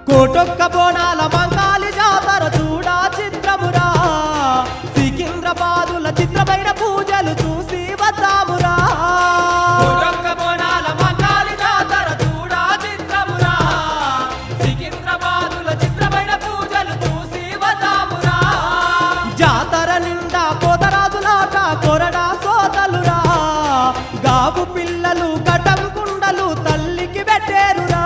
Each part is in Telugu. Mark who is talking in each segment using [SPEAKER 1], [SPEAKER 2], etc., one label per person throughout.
[SPEAKER 1] కోటొక్క బోనాల మంగాలి జాతర చూడా చిత్రమురా, సికింద్రాబాదుల చిత్రమైన పూజలు చూసి వద్దామురా. కోటొక్క బోనాల మంగాలి జాతర చూడా చిత్రమురా, సికింద్రాబాదుల చిత్రమైన పూజలు చూసి వద్దామురా. జాతర నిండా పోతరాజులాట కొరడా సోతలురా, గాబు పిల్లలు కటం కుండలు తల్లికి పెట్టేరురా.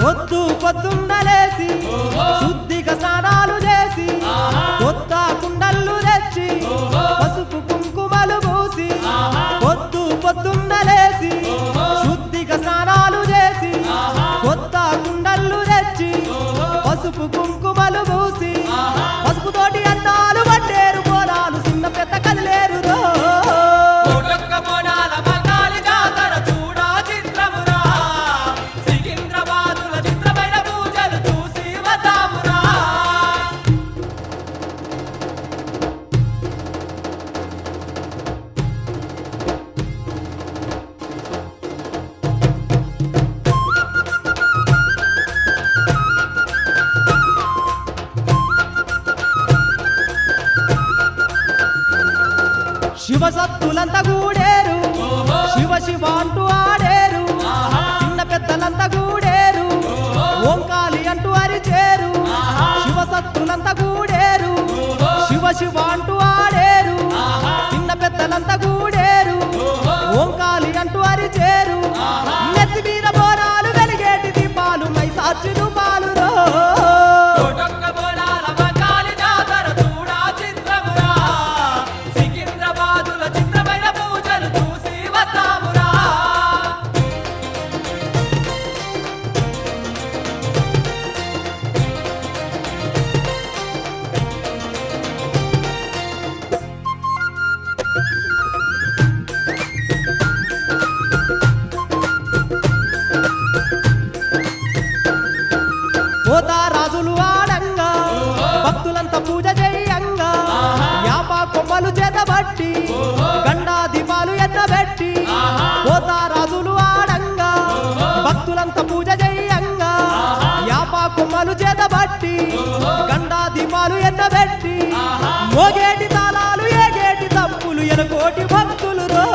[SPEAKER 1] పొద్దు పొద్దున్నలేసి శుద్ధిగా స్నానాలు చేసి కొత్త కుండళ్ళు తెచ్చి పసుపు కుంకుమలు పూసి, పొద్దు పొద్దున్నలేసి శుద్ధిగా స్నానాలు చేసి కొత్త కుండళ్ళు తెచ్చి పసుపు కుంకుమలు పూసి, పసుపుతోటి అన్నాలు పట్టేరు బోనాలు చిన్న పెద్ద కదిలేరు. శివసత్తులంతా గూడేరు, శివ శివ అంటూ ఆడేరు, చిన్న పెద్దలంతా గూడేరు, ఓంకాలి అంటూ అరిచేరు. శివసత్తులంతా గూడేరు, శివ శివ అంటూ ఆడేరు, చిన్న పెద్దలంతా గూడేరు, ఓంకాలి అంటూ అరిచేరు. నెత్తి మీద బోనాలు వెలిగేటి దీపాలు మైసాచులు పాలురో. పోతారాజులు ఆడంగా భక్తులంతా పూజ చేయంగా, యాప కొమ్మలు చేతబట్టి గండా దీపాలు ఎన్నబెట్టి. పోతారాజులు ఆడంగా భక్తులంతా పూజ చేయంగా, యాప కొమ్మలు చేతబట్టి గండా దీపాలు ఎన్నబెట్టి. మోగేటి తాళాలు ఏగేటి తప్పులు ఎనకోటి భక్తులు రో.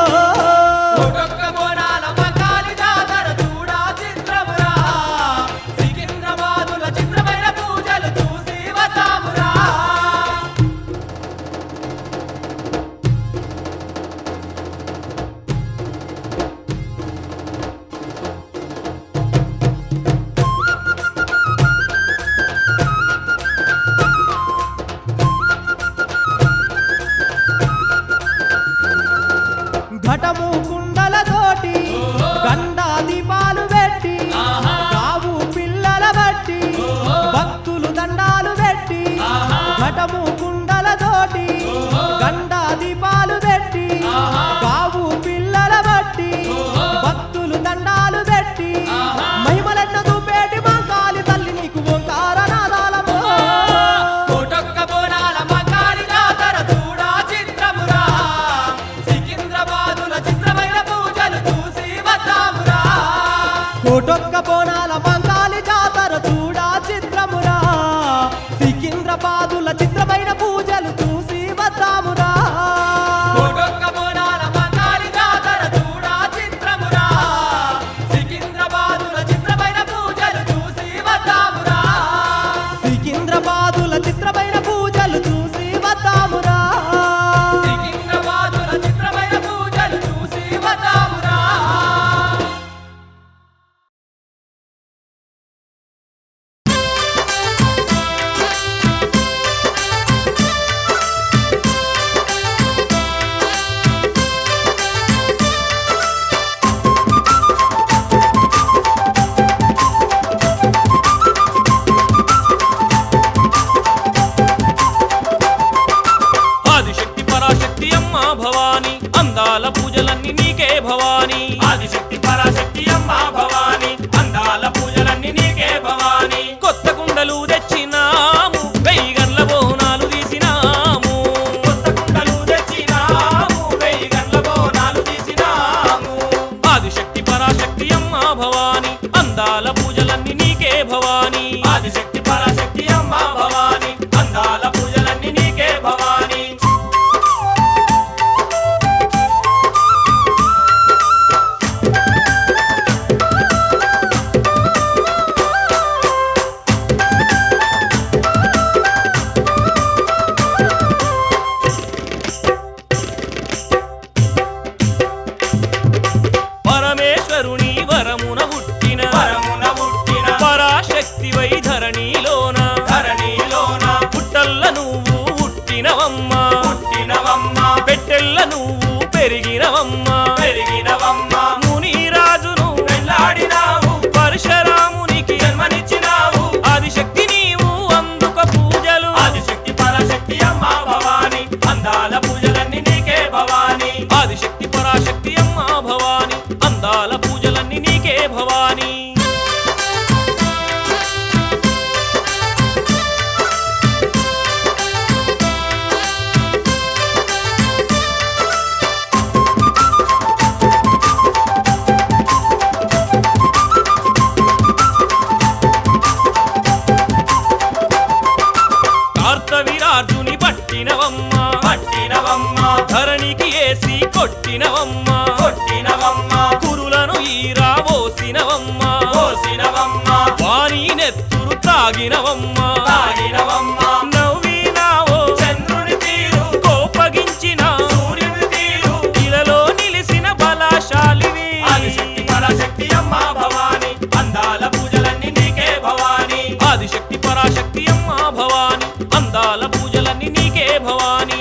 [SPEAKER 2] భవాని
[SPEAKER 3] ఆదిశక్తి పరాశక్తి అమ్మ భవాని అందాల పూజలన్నీ నీకే భవాని
[SPEAKER 2] పరమేశ్వరుని వరమున పుట్టిన పరాశక్తివై ధరణిలోన పుట్టల్ల నువ్వు పుట్టినవమ్మా పెట్టెల్ల నువ్వు పెరిగినవమ్మా మునిరాజును
[SPEAKER 3] పెళ్ళాడినావు
[SPEAKER 2] పరశురామునికి
[SPEAKER 3] జన్మనిచ్చినావు
[SPEAKER 2] ఆదిశక్తి నీవు అందుక పూజలు
[SPEAKER 3] ఆదిశక్తి పరాశక్తి అమ్మ భవాని అందాల పూజలన్నీ నీకే భవాని
[SPEAKER 2] ఆదిశక్తి పరాశక్తి అమ్మ భవాని అందాల పూజలన్నీ నీకే భవాని కార్తవీరార్జుని పట్టినవమ్మా ధరణికి ఏసి కొట్టినవమ్మా కురులను ఈరా ఓసినవమ్మా వాణి నెత్తురు తాగినవమ్మా నవ్వినావో
[SPEAKER 3] చంద్రుని తీరు
[SPEAKER 2] కోపగించిన
[SPEAKER 3] సూర్యుని తీరు
[SPEAKER 2] ఇలలో నిలిసిన బలశాలివి
[SPEAKER 3] ఆదిశక్తి పరాశక్తి అమ్మ భవాని అందాల పూజలన్నీ నీకే భవాని
[SPEAKER 2] ఆదిశక్తి పరాశక్తి అమ్మ భవాని అందాల పూజలన్నీ నీకే భవాని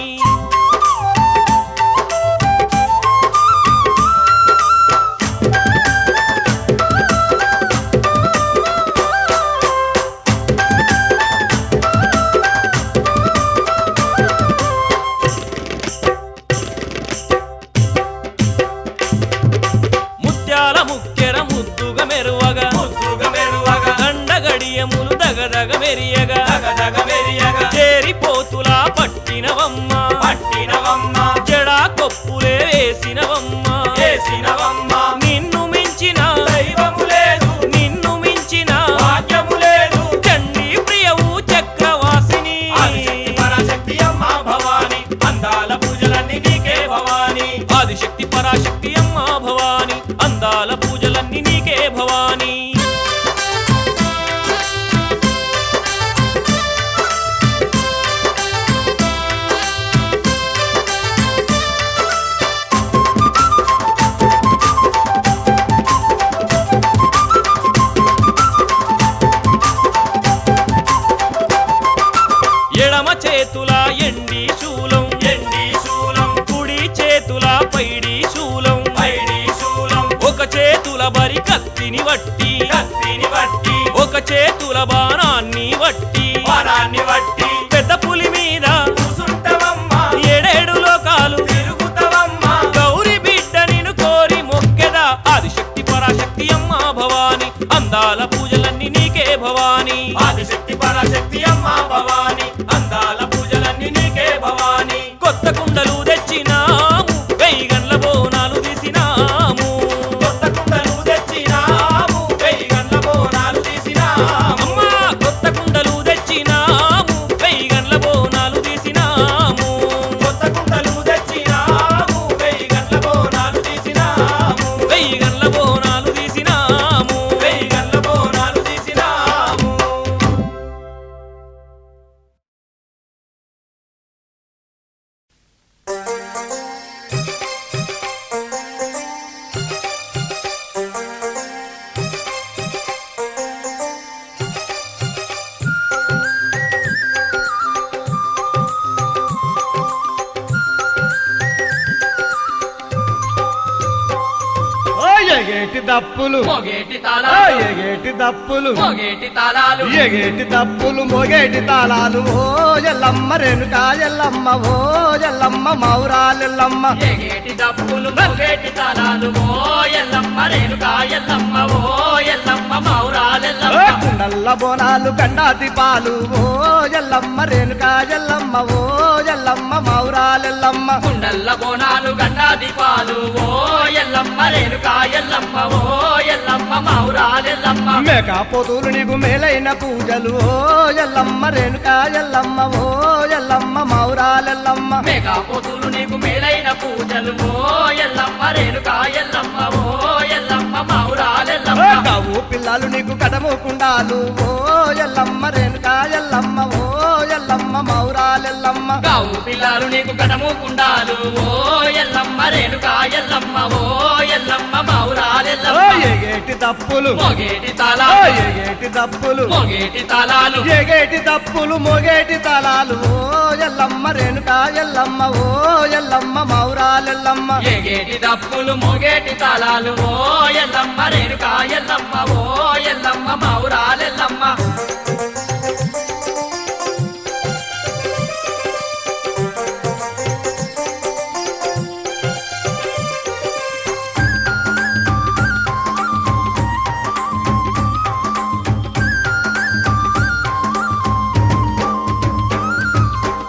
[SPEAKER 2] ముత్యాల ముక్కెర ముద్దుగా మెరువగా దండగడియములు దగదగ మెరియగా చేరిపోతులా పట్టినవమ్మా జడా కొప్పులే వేసినవమ్మా నిన్ను మించిన
[SPEAKER 3] దైవము లేదు
[SPEAKER 2] నిన్ను మించిన
[SPEAKER 3] భాగ్యము లేదు
[SPEAKER 2] చండీ ప్రియవు చక్రవాసిని
[SPEAKER 3] ఆదిశక్తి పరాశక్తి అమ్మ భవాని అందాల పూజలన్నీ నీకే భవాని
[SPEAKER 2] ఆదిశక్తి పరాశక్తి అమ్మ భవాని అందాల పూజలన్నీ నీకే భవాని ఎడమ చేతుల ఎండి శూలం కుడి చేతుల పైడి శూలం ఒక చేతుల బరి కత్తిని వట్టి ఒక చేతుల బాణాన్ని వట్టి పెద్ద పులి మీద
[SPEAKER 3] కూసుంటవమ్మా
[SPEAKER 2] ఏడేడు లోకాలు
[SPEAKER 3] తిరుగుతవమ్మా
[SPEAKER 2] గౌరి బిడ్డ నిన్ను కోరి మొక్కెదా ఆదిశక్తి పరాశక్తి అమ్మ భవాని అందాల పూజలన్నీ నీకే భవాని
[SPEAKER 3] ఆదిశక్తి పరాశక్తి అమ్మ భవాని అందాల పూజలన్నీ నీకే భవాని
[SPEAKER 2] కొత్త కుండలు తెచ్చినాము వెయ్యి గండ్ల బోనాలు తీసినాము
[SPEAKER 3] కొత్త కుండలు తెచ్చినాము వెయ్యి గండ్ల బోనాలు తీసినాము
[SPEAKER 2] అమ్మా కొత్త కుండలు తెచ్చినాము వెయ్యి గండ్ల బోనాలు తీసినాము
[SPEAKER 3] కొత్త కుండలు తెచ్చినాము వెయ్యి గండ్ల బోనాలు తీసినాము
[SPEAKER 2] వెయ్యి గండ్ల బోనాలు తీసినాము
[SPEAKER 3] వెయ్యి గండ్ల బోనాలు తీసినాము
[SPEAKER 1] ఎగేటి దప్పులు
[SPEAKER 3] మొగేటి తాళాలు
[SPEAKER 1] ఎగేటి దప్పులు
[SPEAKER 3] మొగేటి తాళాలు
[SPEAKER 1] ఎగేటి దప్పులు మొగేటి తాళాలు ఓ ఎల్లమ్మ రేణుకా ఎల్లమ్మ ఓ ఎల్లమ్మ మౌరాలెల్లమ్మ
[SPEAKER 3] ఎగేటి దప్పులు మొగేటి తాళాలు ఓ ఎల్లమ్మ రేణుకా ఎల్లమ్మ ఓ ఎల్లమ్మ మౌరాలెల్లమ్మ
[SPEAKER 1] కుండల్ల బోనాలు గండాతి పాలు ఓ ఎల్లమ్మ రేణుకా ఎల్లమ్మ ఓ ఎల్లమ్మ మౌరా మౌరాలెల్లమ్మ
[SPEAKER 3] కుండల్ల బోనాలు గండా దీపాలు ఓ ఎల్లమ్మ రేణుకా ఎల్లమ్మ ఓ ఎల్లమ్మ మౌరాలెల్లమ్మ
[SPEAKER 1] మేకపోతులు నీకు మేలైన పూజలు ఓ ఎల్లమ్మ రేణుకా ఎల్లమ్మ ఓ ఎల్లమ్మ మౌరాలెల్లమ్మ
[SPEAKER 3] మేఘాపోతులు నీకు మేలైన పూజలు ఓ ఎల్లమ్మ రేణుకా ఎల్లమ్మ ఓ ఎల్లమ్మ మౌరాలెల్లమ్మ
[SPEAKER 1] కావు పిల్లలు నీకు కడముకుండాలు ఓ ఎల్లమ్మ రేణుకా ఎల్లమ్మ ఓ ఎల్లమ్మ మౌరాలెల్లమ్మ
[SPEAKER 3] కావు పిల్లలు నీకు కడముకుండాలు ఓ ఎల్లమ్మ రేణుకా ఎల్లమ్మ ఓ ఎల్లమ్మ మౌరాలెల్లమ్మ
[SPEAKER 1] ఎగేటి తప్పులు
[SPEAKER 3] మోగేటి తాళాలు
[SPEAKER 1] ఎగేటి తప్పులు
[SPEAKER 3] మోగేటి తాళాలు
[SPEAKER 1] ఎగేటి తప్పులు మోగేటి తాళాలు ఓ ఎల్లమ్మ రేణుకా ఎల్లమ్మ ఓ ఎల్లమ్మ మౌరాలెల్లమ్మ
[SPEAKER 3] ఎగేటి దప్పులు మోగేటి తాళాలు ఓ ఎల్లమ్మ రేణుకా ఎల్లమ్మ ఓ ఎల్లమ్మ మౌరాలెల్లమ్మ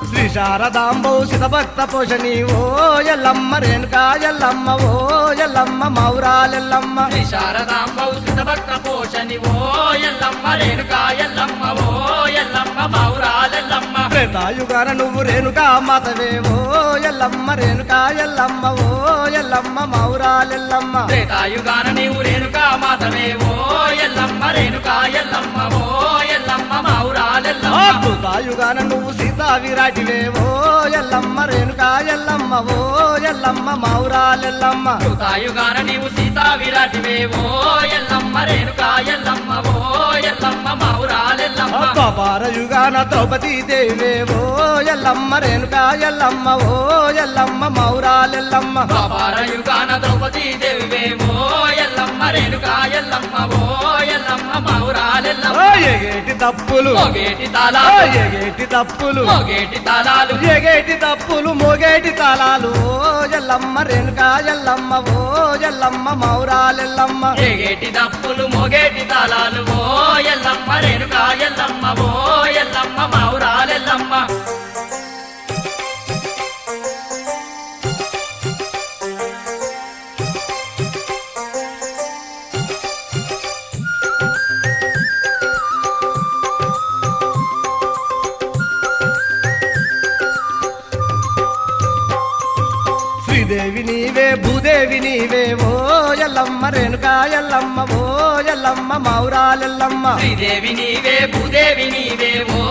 [SPEAKER 1] శ్రీ శారదాంబో శితభక్త పోషణి ఓ ఎల్లమ్మ రేణుకా ఎల్లమ్మ ఓ ఎల్లమ్మ మౌరాలెల్లమ్మ
[SPEAKER 3] శ్రీ శారదాంబౌ భక్త పోషణి ఓ ఎల్లమ్మ రేణుకా ఎల్లమ్మ ఓ ఎల్లమ్మ మౌరాలెల్లమ్మ
[SPEAKER 1] త్రేతాయుగాన నువ్వు రేణుకా మాతవే ఓ ఎల్లమ్మ రేణుకా ఎల్లమ్మ ఓ ఎల్లమ్మ మౌరాలెల్లమ్మ
[SPEAKER 3] త్రేతాయుగాన నీవు రేణుకా మాతవే ఓ ఎల్లమ్మ రేణుకా ఎల్లమ్మ ఓ ఎల్లమ్మ మౌరాలెల్లమ్మ
[SPEAKER 1] కృతాయుగాన నువ్వు సీతా విరాటివే ఓ ఎల్లమ్మ రేణుకా ఎల్లమ్మ ఓ ఎల్లమ్మ మౌరాలెల్లమ్మ
[SPEAKER 3] కృతాయుగాన నీవు సీతా విరాటివే ఓ ఎల్లమ్మ రేణుకా ఎల్లమ్మ ఓ ఎల్లమ్మ మౌరాలెల్లమ్మ
[SPEAKER 1] ద్వాపారయుగాన ద్రౌపదీ దేవే ఓ ఎల్లమ్మ రేణుకా ఎల్లమ్మ ఓ ఎల్లమ్మ మౌరాలెల్లమ్మ
[SPEAKER 3] ద్వాపారయుగాన ద్రౌపదీ దేవివే ఓ ఎల్లమ్మ రేణుకా ఎల్లమ్మ ఓ ఎల్లమ్మ మౌరాలెల్లమ్మ
[SPEAKER 1] ఎగేటి తప్పులు
[SPEAKER 3] మోగేటి తాళాలు
[SPEAKER 1] ఎగేటి తప్పులు
[SPEAKER 3] మోగేటి తాళాలు
[SPEAKER 1] ఎగేటి తప్పులు మోగేటి తాళాలు ఓ ఎల్లమ్మ రేణుకా ఎల్లమ్మ ఓ ఎల్లమ్మ మౌరాలెల్లమ్మ
[SPEAKER 3] ఎగేటి దప్పులు మోగేటి తాళాలు ఓ ఎల్లమ్మ రేణుకా ఎల్లమ్మ ఓ ఎల్లమ్మ మౌరాలెల్లమ్మ
[SPEAKER 1] శ్రీదేవి నీవే భూదేవి నీవే ఓ ఎల్లమ్మ రేణుకా ఎల్లమ్మ ఓ ఎల్లమ్మ మౌరాలెల్లమ్మ
[SPEAKER 3] శ్రీదేవి నీవే భూదేవి నీవే ఓ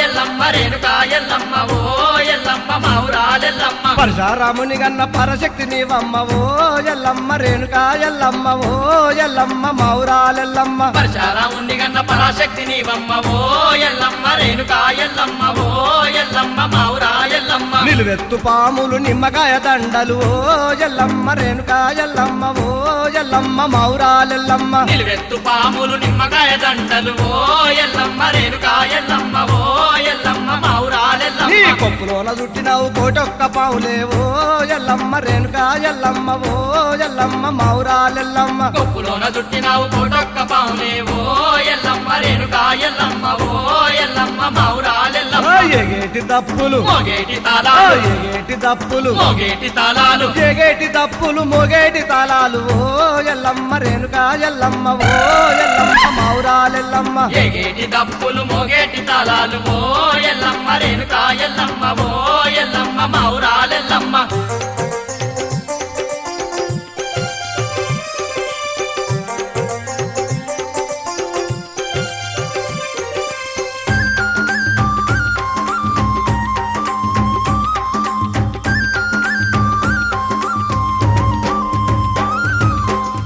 [SPEAKER 3] ఎల్లమ్మ రేణుకా ఎల్లమ్మ ఓ ఎల్లమ్మ మౌరాలెల్లమ్మ
[SPEAKER 1] పరశురాముని గన్న పరశక్తి నీవమ్మ ఓ ఎల్లమ్మ రేణుకా ఎల్లమ్మ ఓ ఎల్లమ్మ మౌరాలెల్లమ్మ
[SPEAKER 3] పరశురాముని గన్న పరాశక్తి నీవమ్మ ఓ ఎల్లమ్మ రేణుకా ఎల్లమ్మ ఓ ఎల్లమ్మ మౌరాలెల్లమ్మ
[SPEAKER 1] నిలువెత్తు పాములు నిమ్మకాయ దండలు ఓ ఎల్లమ్మ రేణుకా ఎల్లమ్మ ఓ ఎల్లమ్మ మౌరాలెల్లమ్మ
[SPEAKER 3] నిలువెత్తు పాములు నిమ్మకాయ దండలు ఓ ఎల్లమ్మ రేణుకా ఎల్లమ్మ ఓ ఎల్లమ్మ మౌరాలెల్లమ్మ
[SPEAKER 1] నీ కొప్పులోన చుట్టినావు కోటొక్క పావులే ఓ ఎల్లమ్మ రేణుకా ఎల్లమ్మ ఓ ఎల్లమ్మ మౌరాలెల్లమ్మ
[SPEAKER 3] కొప్పులోన చుట్టినావు కోటొక్క పావులే ఓ ఎల్లమ్మ రేణుకా ఎల్లమ్మ ఓ ఎల్లమ్మ మౌరాలెల్లమ్మ
[SPEAKER 1] ఎగేటి తప్పులు
[SPEAKER 3] మోగేటి తాళాలు
[SPEAKER 1] ఎగేటి తప్పులు
[SPEAKER 3] మోగేటి తాళాలు
[SPEAKER 1] ఎగేటి తప్పులు మోగేటి తాళాలు ఓ ఎల్లమ్మ రేణుకా ఎల్లమ్మ ఓ ఎల్లమ్మ మౌరాలెల్లమ్మ
[SPEAKER 3] ఎగేటి దప్పులు మోగేటి తాళాలు ఓ ఎల్లమ్మ రేణుకా ఎల్లమ్మ ఓ ఎల్లమ్మ మౌరాలెల్లమ్మ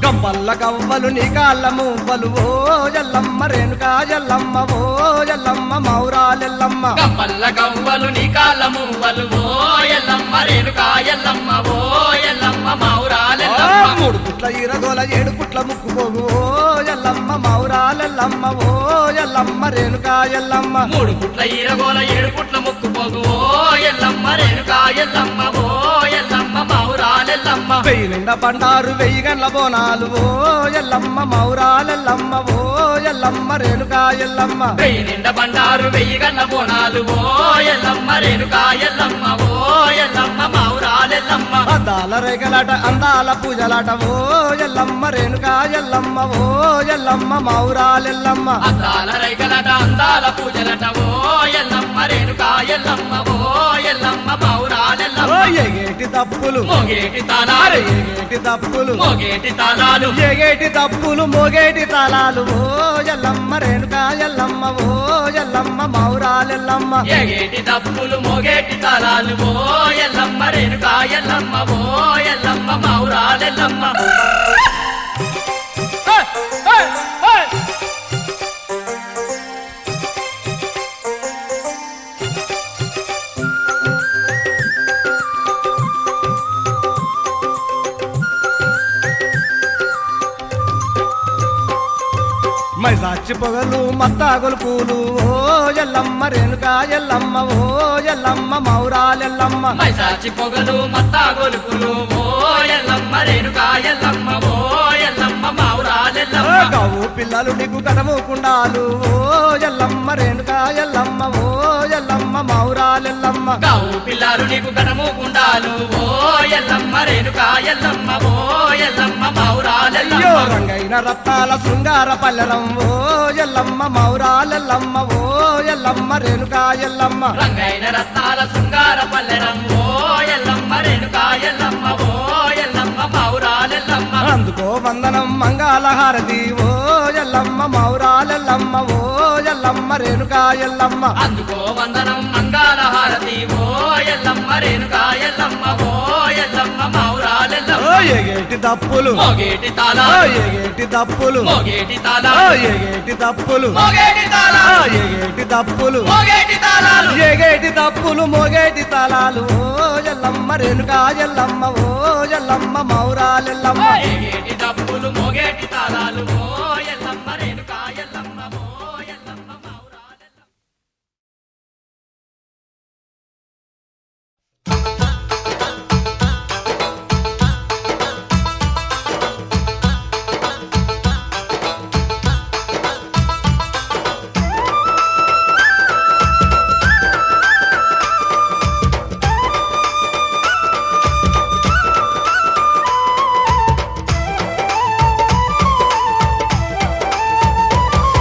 [SPEAKER 1] గంపల్ల గవ్వలు నీ కాళ్ళ మువ్వలు ఓ ఎల్లమ్మ రేణుకా ఎల్లమ్మ ఓ ఎల్లమ్మ మౌరాలెల్లమ్మ
[SPEAKER 3] కమ్మల్ల గవ్వలు నీ కాళ్ళ మువ్వలు ఓ ఎల్లమ్మ రేణుకా ఎల్లమ్మ ఓ ఎల్లమ్మ మౌరాలెల్లమ్మ
[SPEAKER 1] మూడు పుట్ల ఈరగోల ఏడు పుట్ల ముక్కుపోగు ఓ ఎల్లమ్మ మౌరాలెల్లమ్మ ఓ ఎల్లమ్మ ఎల్లమ్మ రేణుకా ఎల్లమ్మ
[SPEAKER 3] 3 పుట్ల ఈరగోల 7 పుట్ల మొక్కుపోగు ఓ ఎల్లమ్మ రేణుకా ఎల్లమ్మ ఓ ఎల్లమ్మ మౌరాలెల్లమ్మ
[SPEAKER 1] వెయ్యి నిండా బండారు 1000 గండ్ల బోనాలు ఓ ఎల్లమ్మ మౌరాలెల్లమ్మ ఓ ఎల్లమ్మ రేణుకా ఎల్లమ్మ
[SPEAKER 3] వెయ్యి నిండా బండారు 1000 గండ్ల బోనాలు ఓ ఎల్లమ్మ రేణుకా ఎల్లమ్మ ఓ ఎల్లమ్మ మౌరాలెల్లమ్మ
[SPEAKER 1] అందాల రేగలాట అందాల పూజలాట ఓ ఎల్లమ్మ రేణుకా ఎల్లమ్మ ఓ ఎల్లమ్మ మౌరాలెల్లమ్మ
[SPEAKER 3] అందాల రైకలట అందాల పూజలట ఓ ఎల్లమ్మ రేణుకా ఎల్లమ్మ ఓ ఎల్లమ్మ మౌరాలెల్లమ్మ
[SPEAKER 1] ఓ ఎగేటి తప్పులు
[SPEAKER 3] మోగేటి తాళాలు
[SPEAKER 1] ఎగేటి తప్పులు
[SPEAKER 3] మోగేటి తాళాలు
[SPEAKER 1] ఎగేటి తప్పులు మోగేటి తాళాలు ఓ ఎల్లమ్మ రేణుకా ఎల్లమ్మ ఓ ఎల్లమ్మ మౌరాలెల్లమ్మ
[SPEAKER 3] ఎగేటి దప్పులు మోగేటి తాళాలు ఓ ఎల్లమ్మ రేణుకా ఎల్లమ్మ ఓ ఎల్లమ్మ మౌరాలెల్లమ్మ
[SPEAKER 1] మైసాచి పొగలు మత్తాగులు పూలు ఓ ఎల్లమ్మ రేణుకా ఎల్లమ్మ ఓ ఎల్లమ్మ మౌరాలెల్లమ్మ
[SPEAKER 3] మైసాచి పొగలు మత్తా గొలుపులు ఓ ఎల్లమ్మ రేణుకా ఎల్లమ్మ ఓ ఎల్లమ్మ మౌరాలెల్లమ్మ
[SPEAKER 1] గవు పిల్లలు నీకు కనముకుండాలు ఓ ఎల్లమ్మ రేణుకా ఎల్లమ్మ ఓ ఎల్లమ్మ మౌరాలెల్లమ్మ
[SPEAKER 3] గావు పిల్లారు నీకు గణము గుండాలు ఓ ఎల్లమ్మ రేణుకా ఎల్లమ్మ ఓ ఎల్లమ్మ
[SPEAKER 1] అయ్యో
[SPEAKER 3] మౌరాలెల్లమ్మ
[SPEAKER 1] రంగైన రత్నాల శృంగార పల్లెలం ఓ ఎల్లమ్మ మౌరాలెల్లమ్మ ఓ ఎల్లమ్మ రేణుకా ఎల్లమ్మ
[SPEAKER 3] రంగైన రత్నాల శృంగార పల్లెరం ఓ ఎల్లమ్మ రేణుకా ఎల్లమ్మ ఓ ఎల్లమ్మ మౌరాలెల్లమ్మ
[SPEAKER 1] అందుకో వందనం మంగళహారతి ఓ ఎల్లమ్మ మౌరాలెల్లమ్మ ఓ ఎల్లమ్మ రేణుకా ఎల్లమ్మ
[SPEAKER 3] అందుకో వందనం మంగళ హారతి ఓ ఎల్లమ్మ రేణుకా ఎల్లమ్మ ఓ ఎల్లమ్మ మౌరాలెల్లమ్మ
[SPEAKER 1] ఓ ఎగేటి తప్పులు
[SPEAKER 3] మోగేటి
[SPEAKER 1] ఓ
[SPEAKER 3] తాళాలు
[SPEAKER 1] ఎగేటి తప్పులు
[SPEAKER 3] మోగేటి
[SPEAKER 1] ఓ
[SPEAKER 3] తాళాలు
[SPEAKER 1] ఎగేటి తప్పులు
[SPEAKER 3] మోగేటి
[SPEAKER 1] ఓ
[SPEAKER 3] తాళాలు
[SPEAKER 1] ఎగేటి తప్పులు
[SPEAKER 3] మోగేటి తాళాలు
[SPEAKER 1] ఎగేటి తప్పులు మోగేటి తాళాలు ఓ ఎల్లమ్మ రేణుకా ఎల్లమ్మ ఓ ఎల్లమ్మ మౌరాలెల్లమ్మ
[SPEAKER 3] మోగేటి డప్పులు మోగేటి తాళాలు ఓ ఎల్లమ్మ రేణుకా ఎల్లమ్మ ఓ ఎల్లమ్మ మౌరాలెల్లమ్మ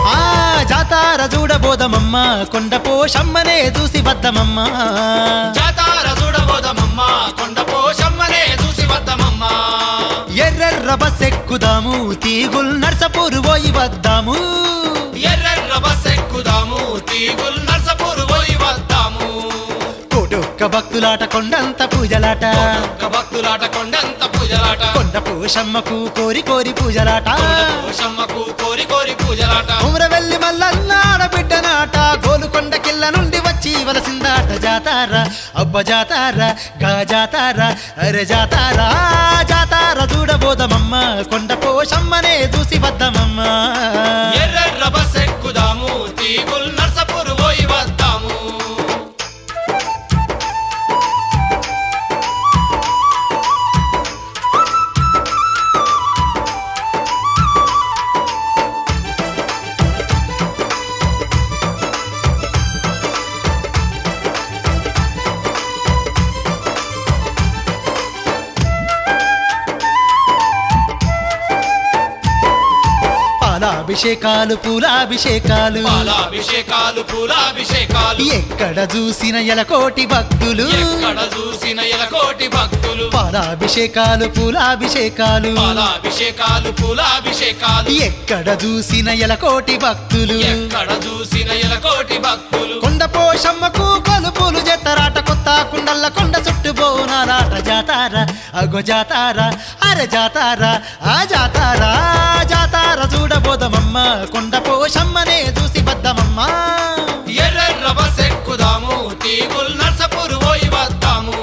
[SPEAKER 4] ఆ జాతార చూడబోదమమ్మ కొండ పోషమ్మనే చూసి వద్దమమ్మ
[SPEAKER 5] జాతార చూడబోదమమ్మ కొండ పోషమ్మనే చూసి వద్దమమ్మ
[SPEAKER 4] ఎర్రెర్ర బస్సెక్కుదాము తీగుల్ నర్సపూరు పోయి వద్దాము
[SPEAKER 5] ఎర్రెర్ర బస్ ఎక్కుదాము తీగుల్ నర్సపూరు పోయి వద్దాము
[SPEAKER 4] కోటొక్క భక్తులాట కొండంత పూజలాట
[SPEAKER 5] ఒక్క భక్తులాట కొండంత పూజలాట
[SPEAKER 4] కొండ పోషమ్మకు కోరి కోరి పూజలాట
[SPEAKER 5] కొండ పోషమ్మకు కోరి కోరి పూజలాట
[SPEAKER 4] ఉమ్రవెల్లి మల్లన్న ఆడబిడ్డనాట గోలుకొండ కిల్ల నుండి వచ్చి వలసిందాట జాతార అబ్బ జాతార గా జాతార అరే జాతార జాతార చూడబోదమమ్మ కొండ పోషమ్మనే చూసి వద్దమమ్మ
[SPEAKER 5] ఎర్రెర్ర బస్ ఎక్కుదాము తీగుల్ నర్సపూరు పోయి వద్దాము
[SPEAKER 4] పాలాభిషేకాలు పూలాభిషేకాలు
[SPEAKER 5] పాలాభిషేకాలు పూలాభిషేకాలు
[SPEAKER 4] ఎక్కడ చూసిన ఎలకోటి భక్తులు
[SPEAKER 5] ఎక్కడ చూసిన ఎలకోటి భక్తులు
[SPEAKER 4] పాలాభిషేకాలు పూలాభిషేకాలు
[SPEAKER 5] పాలాభిషేకాలు పూలాభిషేకాలు
[SPEAKER 4] ఎక్కడ చూసిన ఎలకోటి భక్తులు
[SPEAKER 5] ఎక్కడ చూసిన ఎలకోటి భక్తులు
[SPEAKER 4] కొండ పోషమ్మకు కొలుపులు జతరాట కొత్త కుండల్ల కొండ చుట్టూ బోనాలాట జాతార అగో జాతార అరే జాతార ఆ జాతార జాతార చూడబోదమమ్మ కొండ పోషమ్మనే చూసి బద్దమమ్మ
[SPEAKER 5] ఎర్రెర్ర బస్ ఎక్కుదాము తీగుల్ నర్సపూరు పోయి వద్దాము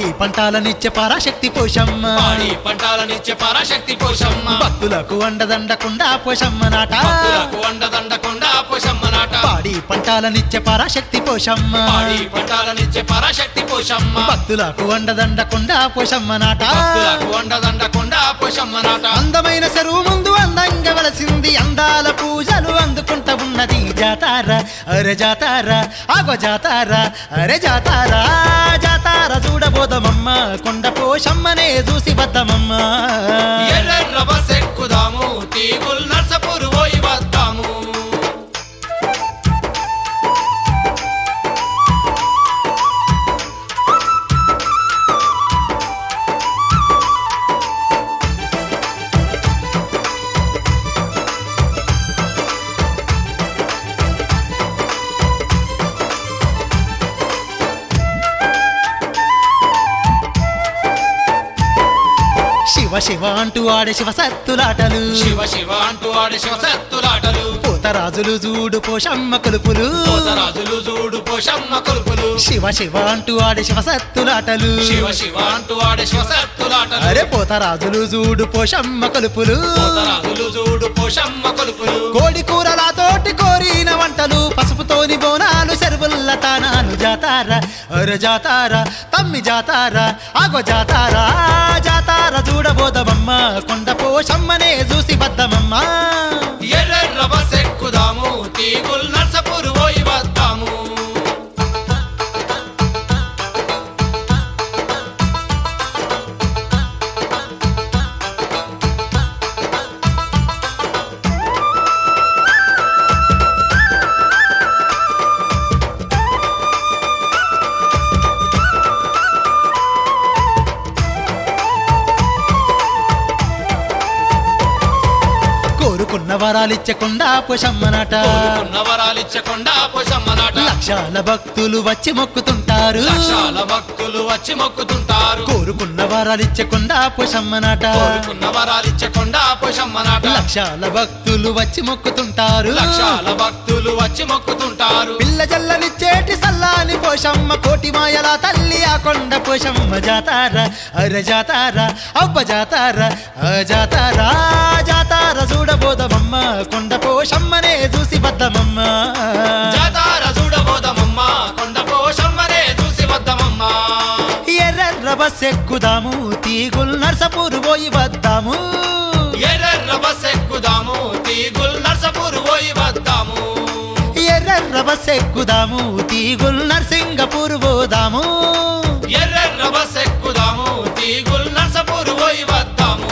[SPEAKER 4] పాడి పంటాలనిచ్చే పరాశక్తి పోషమ్మ
[SPEAKER 5] పాడి పంటాలనిచ్చే పరాశక్తి పోషమ్మ
[SPEAKER 4] భక్తులకు అండదండకుండా పోషమ్మ నాట
[SPEAKER 5] భక్తులకు అండదండకుండా పోషమ్మ నాట
[SPEAKER 4] పాడి పంటాలనిచ్చే పరాశక్తి పోషమ్మ
[SPEAKER 5] పాడి పంటాలనిచ్చే పరాశక్తి పోషమ్మ
[SPEAKER 4] భక్తులకు అండదండకుండా పోషమ్మ నాట
[SPEAKER 5] భక్తులకు అండదండకుండా పోషమ్మ నాట
[SPEAKER 4] అందమైన చెరువు ముందు అందంగా వెలసింది అందాల పూజలు అందుకుంటా ఉన్నది జాతారా అరే జాతారా ఆగో జాతారా అరే జాతారా జాతారా చూడబోదమమ్మ కొండ పోషమ్మనే చూసి వద్దమమ్మ
[SPEAKER 5] ఎర్రెర్ర బస్ ఎక్కుదాము తీగుల్ నర్సపూర్ పోయి వద్దాము
[SPEAKER 4] శివ శివ అంటూ ఆడే శివ సత్తులాటలు
[SPEAKER 5] శివ శివ అంటూ ఆడి శివసత్తులాటలు
[SPEAKER 4] పోతరాజులు చూడు పోషమ్మ కొలుపులు
[SPEAKER 5] పోతరాజులు చూడు పోషమ్మ కొలుపులు
[SPEAKER 4] శివ శివ అంటూ ఆడే శివ సత్తులాటలు
[SPEAKER 5] శివ శివ అంటూ ఆడి శివసత్తులాటలు
[SPEAKER 4] అరే పోతరాజులు చూడు పోషమ్మ కొలుపులు
[SPEAKER 5] పోతరాజులు చూడు పోషమ్మ కొలుపులు
[SPEAKER 4] కోడి కూరలతోటి కోరిన వంటలు పసుపుతోని బోనాలు చెరువుల్ల తానాలు జాతారా అరే జాతారా తమ్మి జాతారా ఆగో జాతారా జాతారా చూడబోదమమ్మ కొండ పోషమ్మనే చూసి వద్దమమ్మ
[SPEAKER 5] ఎర్రెర్ర బస్ ఎక్కుదాము తీగుల్ నర్సపూర్ పోయి వద్దాము
[SPEAKER 4] కోరుకున్న వరాలిచ్చకుండా పోషమ్మనట
[SPEAKER 5] కోరుకున్న వరాలిచ్చకుండా పోషమ్మ నాట
[SPEAKER 4] లక్షాల భక్తులు వచ్చి మొక్కుతుంటారు
[SPEAKER 5] లక్షాల భక్తులు వచ్చి మొక్కుతుంటారు
[SPEAKER 4] కోరుకున్న వరాలిచ్చకుండా పోషమ్మనట
[SPEAKER 5] కోరుకున్న వరాలిచ్చకుండా పోషమ్మ నాట
[SPEAKER 4] లక్షాల భక్తులు వచ్చి మొక్కుతుంటారు
[SPEAKER 5] లక్షాల భక్తులు వచ్చి మొక్కుతుంటారు
[SPEAKER 4] పిల్ల జల్లనిచ్చేటి సల్లాని పోషమ్మ కోటి మాయల తల్లి ఆ కొండ పోషమ్మ జాతారా అరే జాతారా అవ్వ జాతారా ఆ జాతారా జాతారా చూడబోదమమ్మ కొండ పోషమ్మనే చూసి వద్దమమ్మ
[SPEAKER 5] జాతార చూడబోదమమ్మ కొండ పోషమ్మనే చూసి వద్దమమ్మ
[SPEAKER 4] ఎర్రెర్ర బస్ ఎక్కుదాము తీగుల్ నర్సపూర్ పోయి వద్దాము
[SPEAKER 5] ఎర్రెర్ర బస్ ఎక్కుదాము తీగుల్ నర్సపూర్ పోయి వద్దాము
[SPEAKER 4] ఎర్రెర్ర బస్ ఎక్కుదాము తీగుల్ నర్సింగపూర్ పోదాము
[SPEAKER 5] ఎర్రెర్ర బస్ ఎక్కుదాము తీగుల్ నర్సపూర్ పోయి వద్దాము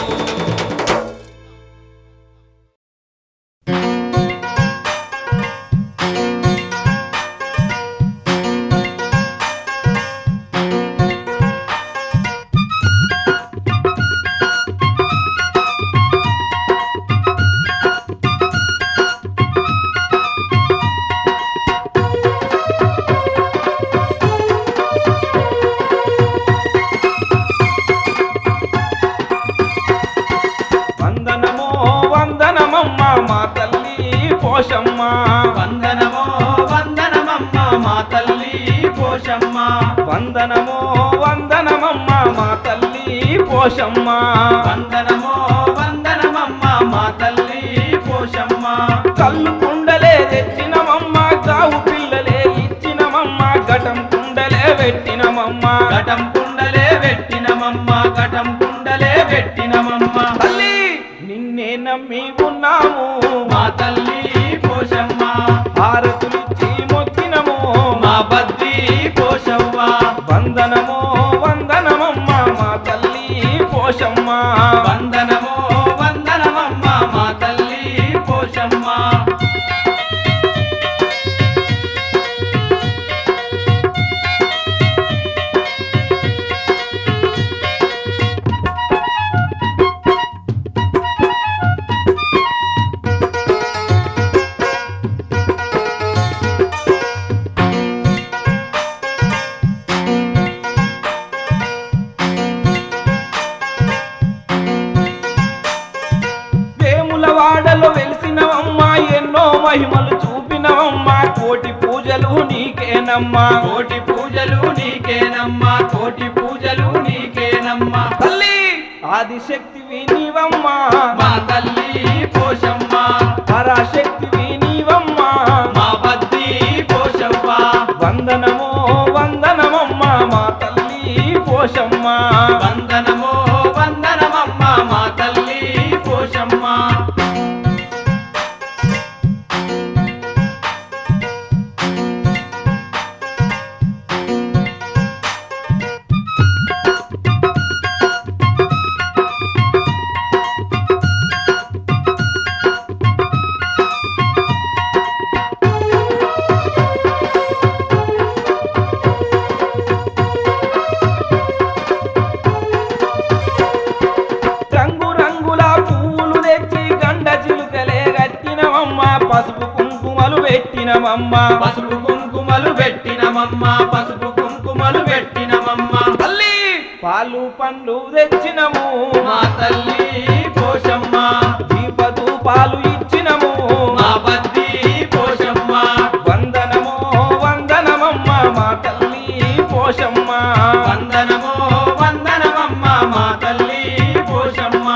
[SPEAKER 2] వందనమో వందనమమ్మ మా తల్లి పోషమ్మ
[SPEAKER 3] వందనమో వందనమమ్మ మా తల్లి పోషమ్మ
[SPEAKER 2] వందనమో వందనమమ్మ మా తల్లి పోషమ్మ
[SPEAKER 3] వందనమో వందనమమ్మ మా తల్లి పోషమ్మ
[SPEAKER 2] కళ్ళు కుండలే తెచ్చినమమ్మ కావు పిల్లలే ఇచ్చినమమ్మ ఘటం కుండలే పెట్టినమమ్మ
[SPEAKER 3] ఘటం కుండలే పెట్టినమమ్మ ఘటం కుండలే పెట్టినమమ్మ
[SPEAKER 2] తల్లి నిన్నే నమ్మి ఉన్నాము
[SPEAKER 3] మా తల్లి పోషమ్మ
[SPEAKER 2] హారతులిచ్చి మొక్కినము
[SPEAKER 3] మా బద్ది పోషవ్వ
[SPEAKER 2] వందనమో వందనమమ్మ మా తల్లి పోషమ్మ
[SPEAKER 3] వందనమో వందనమమ్మ మా తల్లి పోషమ్మ
[SPEAKER 2] వేములవాడలో వెలిసినవమ్మ ఎన్నో మహిమలు చూపినవమ్మ కోటి పూజలు నీకే
[SPEAKER 6] నీకేనమ్మా
[SPEAKER 3] కోటి పూజలు నీకేనమ్మా కోటి పూజలు నీకేనమ్మా
[SPEAKER 6] తల్లి ఆదిశక్తివి నీవమ్మా
[SPEAKER 3] మా తల్లి పోషమ్మ
[SPEAKER 6] పరాశక్తివి నీవమ్మా
[SPEAKER 3] మా బద్ది పోషవ్వ
[SPEAKER 6] వందనమో వందనమమ్మా మా తల్లి పోషమ్మ
[SPEAKER 3] వందనమో వందనమమ్మ మా తల్లి పోషమ్మ
[SPEAKER 6] రంగు రంగుల పువ్వులు తెచ్చి గండ చిలుకలే కట్టినవమ్మా పసుపు కుంకుమలు పెట్టినవమ్మా
[SPEAKER 3] పసుపు కుంకుమలు పెట్టినమమ్మ పసుపు కుంకుమలు పెట్టినమమ్మ
[SPEAKER 6] తల్లి పాలు పండ్లు తెచ్చినము
[SPEAKER 3] మా తల్లి పోషమ్మ
[SPEAKER 6] దీపదు పాలు ఇచ్చినము
[SPEAKER 3] మా బద్ది పోషమ్మ
[SPEAKER 6] వందనమో వందనమమ్మ మా తల్లి పోషమ్మ
[SPEAKER 3] వందనమో వందనమమ్మ మా తల్లి పోషమ్మ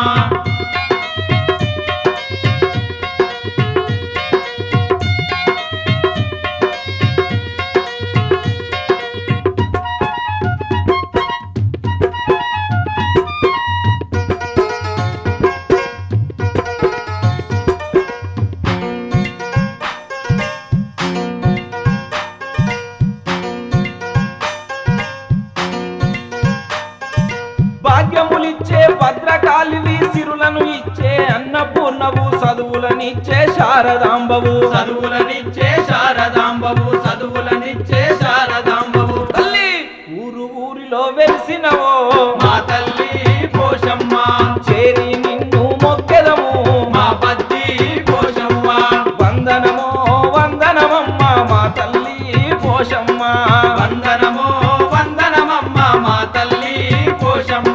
[SPEAKER 6] భాగ్యములిచ్చే భద్రకాళివి సిరులను ఇచ్చే అన్నపూర్ణవు చదువులనిచ్చే శారదాంబవు
[SPEAKER 3] చదువులనిచ్చే శారదాంబవు చదువులనిచ్చే శారదాంబవు
[SPEAKER 6] తల్లి ఊరు ఊరిలో వెలిసినవో
[SPEAKER 3] మా తల్లి పోషమ్మ
[SPEAKER 6] చేరి నిన్ను మొక్కెదము
[SPEAKER 3] మా బద్ది పోషమ్మ
[SPEAKER 6] వందనమో వందనమమ్మ మా తల్లి పోషమ్మ
[SPEAKER 3] వందనమో వందనమమ్మ మా తల్లి పోషమ్మ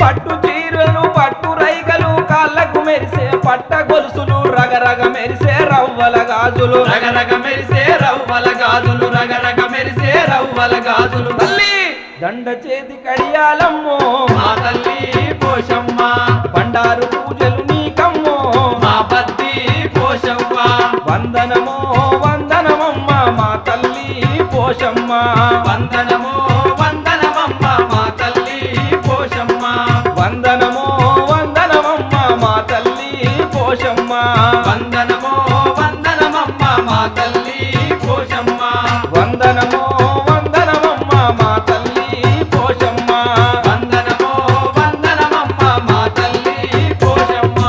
[SPEAKER 6] పట్టు చీరలు పట్టు రైకలు కాళ్ళకు మెరిసే పట్ట గొలుసులు రగరగ మెరిసే రవ్వల గాజులు
[SPEAKER 3] రగరగ మెరిసే రవ్వల గాజులు రగరగ మెరిసే రవ్వల గాజులు
[SPEAKER 6] తల్లి దండ చేతి కడియాలమ్మో
[SPEAKER 3] మా తల్లి పోషమ్మ
[SPEAKER 6] బండారు పూజలు నీకమ్మో
[SPEAKER 3] మా బద్ది పోషవ్వ
[SPEAKER 6] వందనమో వందనమమ్మ మా తల్లి పోషమ్మ
[SPEAKER 3] వందనమో వందనమమ్మ మా తల్లి పోషమ్మ
[SPEAKER 6] వందనమో వందనమమ్మ మా తల్లి పోషమ్మ
[SPEAKER 3] వందనమో వందనమమ్మ మా తల్లి పోషమ్మ
[SPEAKER 6] వందనమో వందనమమ్మ మా తల్లి పోషమ్మ
[SPEAKER 3] వందనమో వందనమమ్మ మా తల్లి పోషమ్మ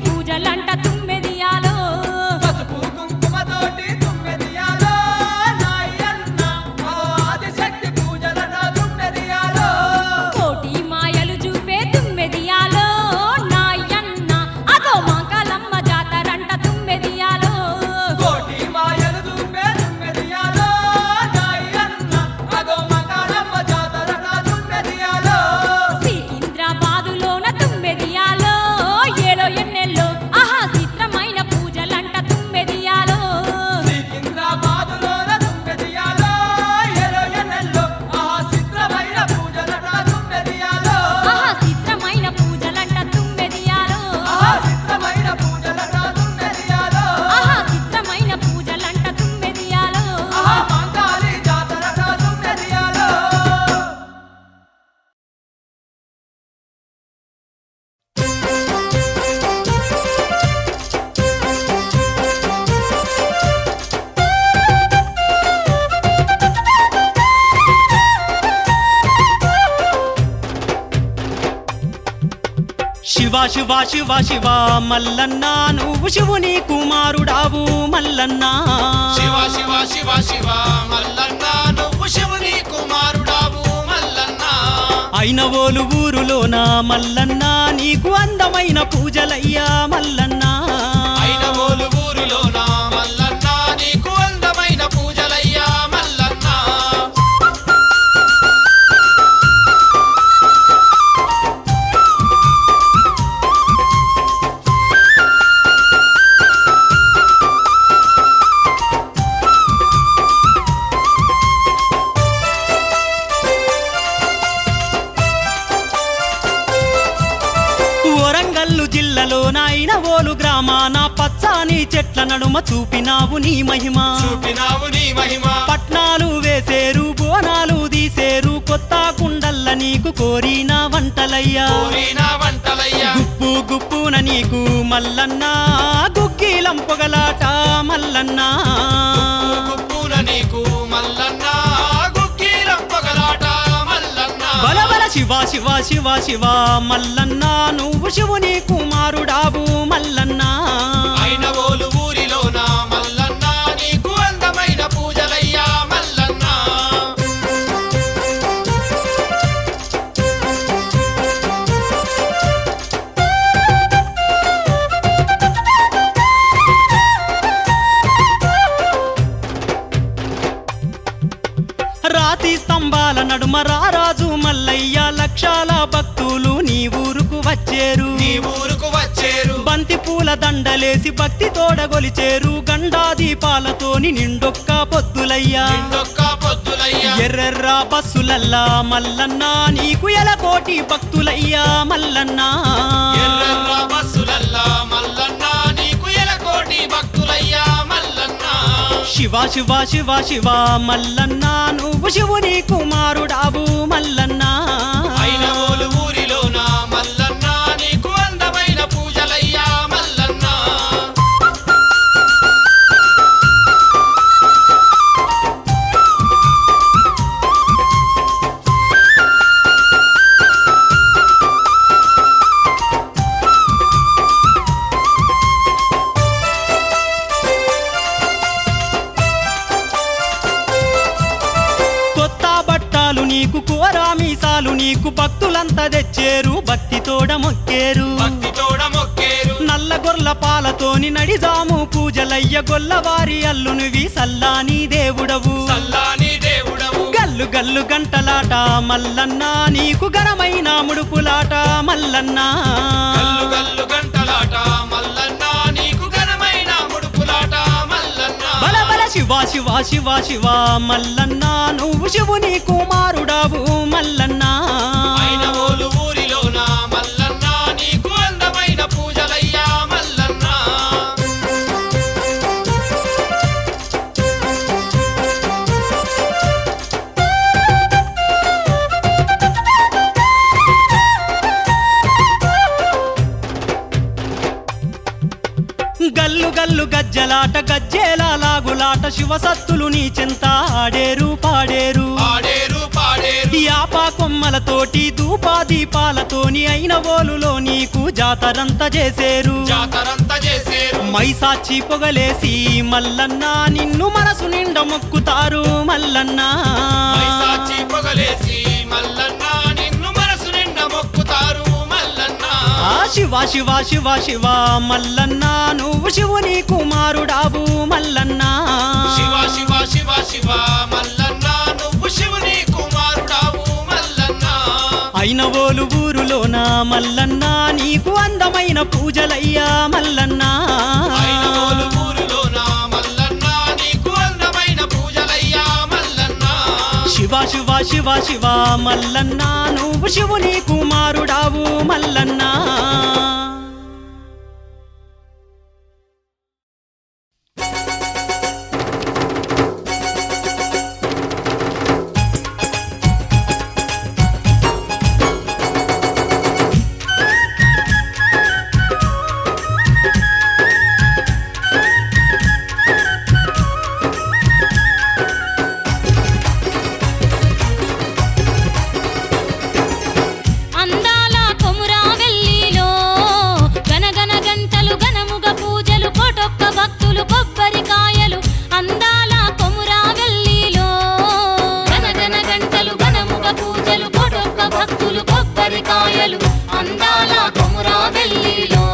[SPEAKER 7] పూజలంట తుమ్మెదియాలో
[SPEAKER 6] పసుపు కుంకుమతోటి తుమ్మెదియాలో నాయన్న ఆదిశక్తి పూజలట తుమ్మెదియాలో
[SPEAKER 7] కోటి మాయలు చూపే తుమ్మెదియాలో నాయన్న అదో మాంకాలమ్మ జాతరంట తుమ్మెదియాలో
[SPEAKER 6] కోటి మాయలు చూపే తుమ్మెదియాలో నాయన్న అదో మకాలమ్మ జాతరట తుమ్మెదియాలో
[SPEAKER 7] సికింద్రాబాదులోన తుమ్మెదియాలో ఏలో ఎన్నెల్లో ఆహా చిత్రమైన పూజలంట తుమ్మెదియాలో
[SPEAKER 6] సికింద్రాబాదులోన తుమ్మెదియాలో ఏలో ఎన్నెల్లో ఆ చిత్రమైన పూజలట తుమ్మెదియాలో
[SPEAKER 7] ఆహా చిత్రమైన పూజలంట తుమ్మెదియాలో
[SPEAKER 6] ఆ చిత్రమైన పూజలట తుమ్మెదియాలో
[SPEAKER 7] ఆహా చిత్రమైన పూజలంట తుమ్మెదియాలో
[SPEAKER 6] ఆ మంగాలి జాతరట తుమ్మెదియాలో
[SPEAKER 4] శివ శివ శివ శివ మల్లన్న నువ్వు శివుని కుమారుడావు మల్లన్న
[SPEAKER 5] శివ శివ శివ శివ మల్లన్న నువ్వు శివుని కుమారుడావు మల్లన్న
[SPEAKER 4] అయినవోలు ఊరులోన మల్లన్న నీకు అందమైన పూజలయ్యా మల్లన్న
[SPEAKER 5] అయినవోలు ఊరులోన మల్లన్న నీకు అందమైన పూజలయ్యా మల్లన్న
[SPEAKER 4] వరంగల్లు జిల్లాలోన అయినవోలు గ్రామాన పచ్చాని చెట్ల నడుమ చూపినావు నీ మహిమ
[SPEAKER 5] చూపినావు నీ మహిమ
[SPEAKER 4] పట్నాలు వేసేరు బోనాలు తీసేరు కొత్త కుండల్ల నీకు కోరిన వంటలయ్యా
[SPEAKER 5] కోరిన వంటలయ్యా
[SPEAKER 4] గుప్పు గుప్పున నీకు మల్లన్న గుగ్గిలం పొగలాట మల్లన్న
[SPEAKER 5] గుప్పున నీకు మల్లన్న గుగ్గిలం పొగలాట మల్లన్న
[SPEAKER 4] బలబల శివ శివ శివ శివ మల్లన్న నువ్వు శివుని కుమారుడావు మల్లన్న
[SPEAKER 5] అయినవోలు ఊరిలోన మల్లన్న నీకు అందమైన పూజలయ్యా మల్లన్న
[SPEAKER 4] రాతి స్తంభాల నడుమ రారాజు మల్లయ్య లక్షల భక్తులు నీ ఊరుకు వచ్చేరు
[SPEAKER 5] నీ ఊరుకు వచ్చేరు
[SPEAKER 4] బంతి పూల దండలేసి భక్తి తోడగొలిచేరు గండా దీపాలతోని నిండొక్క పొద్దులయ్యా
[SPEAKER 5] నిండొక్క పొద్దులయ్యా
[SPEAKER 4] ఎర్రెర్ర బస్సులల్లా మల్లన్న నీకు ఎలకోటి భక్తులయ్యా మల్లన్న
[SPEAKER 5] ఎర్రెర్ర బస్సులల్లా మల్లన్న నీకు ఎలకోటి భక్తులయ్యా మల్లన్న
[SPEAKER 4] శివ శివ శివ శివ మల్లన్న నువ్వు శివుని కుమారుడావు మల్లన్న
[SPEAKER 5] అయినవోలు ఊరిలోన మల్లన్న నీకు అందమైన పూజలయ్యా మల్లన్న
[SPEAKER 4] కొత్త బట్టాలు నీకు కోరా మీసాలు నీకు భక్తులంతా తెచ్చేరు భక్తి తోడ మొక్కేరు
[SPEAKER 5] భక్తి తోడ మొక్కేరు
[SPEAKER 4] నల్ల గొర్ల పాలతోని నడిజాము పూజలయ్య గొల్లవారి అల్లునివి సల్లాని దేవుడవు
[SPEAKER 5] సల్లాని దేవుడవు
[SPEAKER 4] గల్లు గల్లు గంటలాట మల్లన్న నీకు ఘనమైన ముడుపులాట మల్లన్న
[SPEAKER 5] గల్లు గల్లు గంటలాట మల్లన్న నీకు ఘనమైన ముడుపులాట మల్లన్న
[SPEAKER 4] బల బల శివ శివ శివ శివ మల్లన్న నువ్వు శివుని కుమారుడావు మల్లన్న
[SPEAKER 5] అయినవోలు ఊరిలోన మల్లన్న నీకు అందమైన పూజలయ్యా మల్లన్న
[SPEAKER 4] గల్లు గల్లు గజ్జలాట గజ్జేల లాగులాట శివసత్తులు నీ చెంత ఆడేరు పాడేరు
[SPEAKER 5] ఆడేరు పాడేరు
[SPEAKER 8] యాప కొమ్మలతోటి ధూపా దీపాలతోని అయిన ఓలులో నీకు జాతరంత చేసేరు
[SPEAKER 5] జాతరంతా చేసేరు
[SPEAKER 8] మైసాచి పొగలేసి మల్లన్న నిన్ను మనసు నిండ మొక్కుతారు మల్లన్న
[SPEAKER 5] మైసాచి పొగలేసి మల్లన్న నిన్ను మనసు నిండా మొక్కుతారు మల్లన్న
[SPEAKER 8] ఆ శివ శివ శివ శివ మల్లన్న నువ్వు శివుని కుమారుడావు మల్లన్న
[SPEAKER 5] శివ శివ శివ శివ మల్లన్న నువ్వు శివుని కుమారుడావు మల్లన్న
[SPEAKER 8] అయిన ఓలు ఊరులోన మల్లన్న నీకు అందమైన పూజలయ్యా మల్లన్న
[SPEAKER 5] ఐనగోలు ఊరులోన మల్లన్న నీకు అందమైన పూజలయ్యా మల్లన్న
[SPEAKER 8] శివ శివ శివ శివ మల్లన్న నువ్వు శివుని కుమారుడావు మల్లన్న
[SPEAKER 7] అందాల కొమురావెల్లిలో గనగన గంటలు ఘనముగ పూజలు కోటొక్క భక్తులు కొబ్బరికాయలు అందాల కొమురావెల్లిలో గనగన గంటలు ఘనముగ పూజలు కోటొక్క భక్తులు కొబ్బరికాయలు అందాల కొమురావెల్లిలో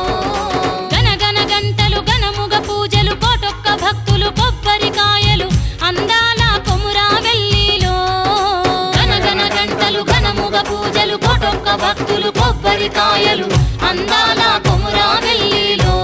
[SPEAKER 7] గనగన గంటలు ఘనముగ పూజలు కోటొక్క భక్తులు కొబ్బరికాయలు అందాల కొమురావెల్లిలో గనగన గంటలు ఘనముగ పూజలు కోటొక్క భక్తులు కొబ్బరికాయలు అందాల కొమురావెల్లిలో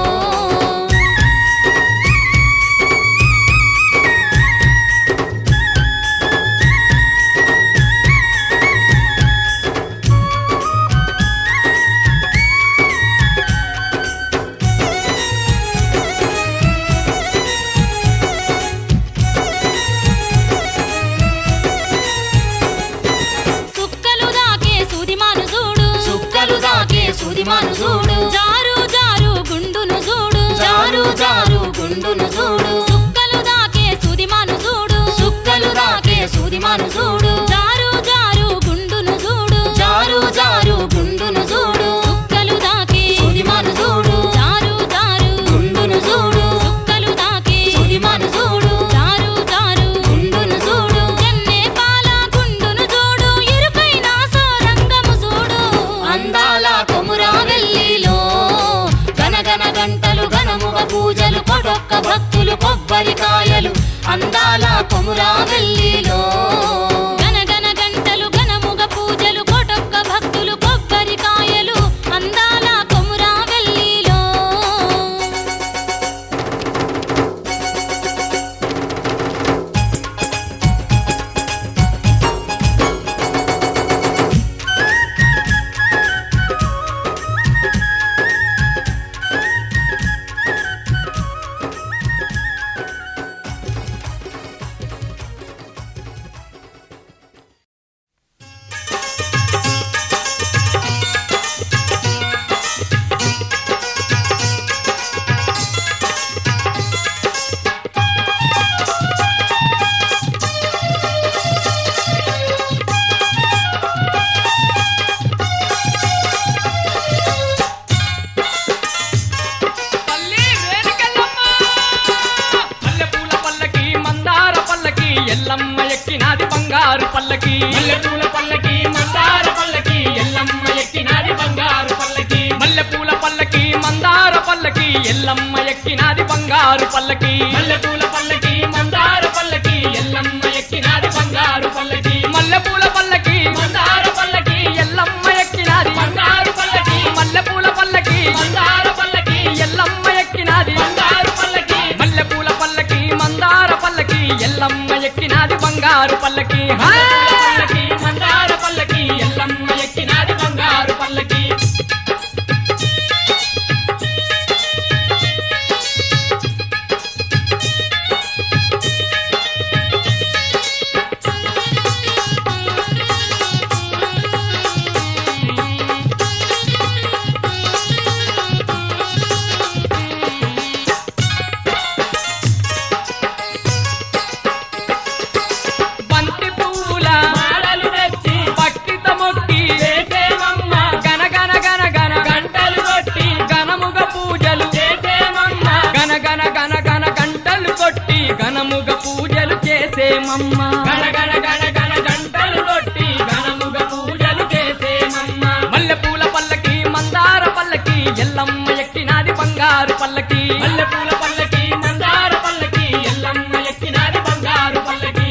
[SPEAKER 7] సుక్కలు దాకే సూదిమాను చూడు సుక్కలు దాకే సూదిమాను చూడు జారు జారు గుండును చూడు జారు జారు గుండును చూడు సుక్కలు దాకే సూదిమాను చూడు సుక్కలు దాకే సూదిమాను చూడు జారు జారు గుండును చూడు జారు జారు గుండును చూడు సుక్కలు దాకే సూదిమాను చూడు జారు జారు గుండును చూడు సుక్కలు దాకే సూదిమాను చూడు జారు జారు గుండును చూడు జన్నే పాల గుండును చూడు ఇరుకైన సోరంగము చూడు అందాల కొమురావెల్లిలో గనగన గంటలు ఘనముగ పూజలు కొడొక్క భక్తులు కొబ్బరికాయలు అందాల కొమురావెల్లిలో గనగన గంటలు ఘనముగ పూజలు కొడొక్క భక్తులు కొబ్బరికాయలు అందాల కొమురావెల్లిలో
[SPEAKER 3] తల్లి రేణుకెళ్ళమ్మ మల్లెపూల పల్లకి మందార పల్లకి ఎల్లమ్మ ఎక్కినాది బంగారు పల్లకి మల్లెపూల పల్లకి మందార పల్లకి ఎల్లమ్మ ఎక్కినాది బంగారు పల్లకి మల్లెపూల పల్లకి మందార పల్లకి ఎల్లమ్మ ఎక్కినాది బంగారు పల్లకి మల్లెపూల పల్లకి మందార పల్లకి ఎల్లమ్మ ఎక్కినాది బంగారు పల్లకి మల్లెపూల పల్లకి మందార పల్లకి ఎల్లమ్మ ఎక్కినాది బంగారు పల్లకి మల్లెపూల పల్లకి మందార పల్లకి ఎల్లమ్మ ఎక్కినాది బంగారు పల్లకి మల్లెపూల పల్లకి మందార పల్లకి ఎల్లమ్మ ఎక్కినాది బంగారు పల్లకి పల్లకి మందార పల్లకి ఎల్లమ్మ ఎక్కినాది బంగారు పల్లకి బంతి పువ్వుల చేసేమమ్మ గణగణ గణగణ గంటలు కొట్టి ఘనముగా పూజలు చేసేమమ్మ మల్లెపూల పల్లకి మందార పల్లకి ఎల్లమ్మ ఎక్కినాది బంగారు పల్లకి మల్లెపూల పల్లకి మందార పల్లకి ఎల్లమ్మ ఎక్కినాది బంగారు పల్లకి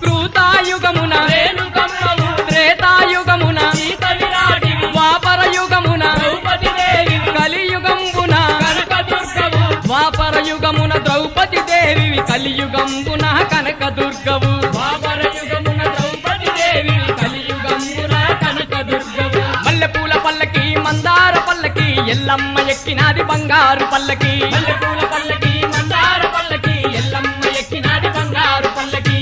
[SPEAKER 3] కృతాయుగమున రేణుకమ్మవు త్రేతాయుగమున సీత విరాటివి ద్వాపర యుగమున ద్రౌపది దేవి కలియుగంబున కనకదుర్గవు ద్వాపర యుగమున ద్రౌపది దేవి కలియుగంబున కనకదుర్గవు ద్వాపర యుగమున ద్రౌపది దేవి కలియుగంబున కనకదుర్గవు మల్లెపూల పల్లకి మందార పల్లకి ఎల్లమ్మ ఎక్కినాది బంగారు పల్లకి మల్లెపూల పల్లకి మందార పల్లకి ఎల్లమ్మ ఎక్కినాది బంగారు పల్లకి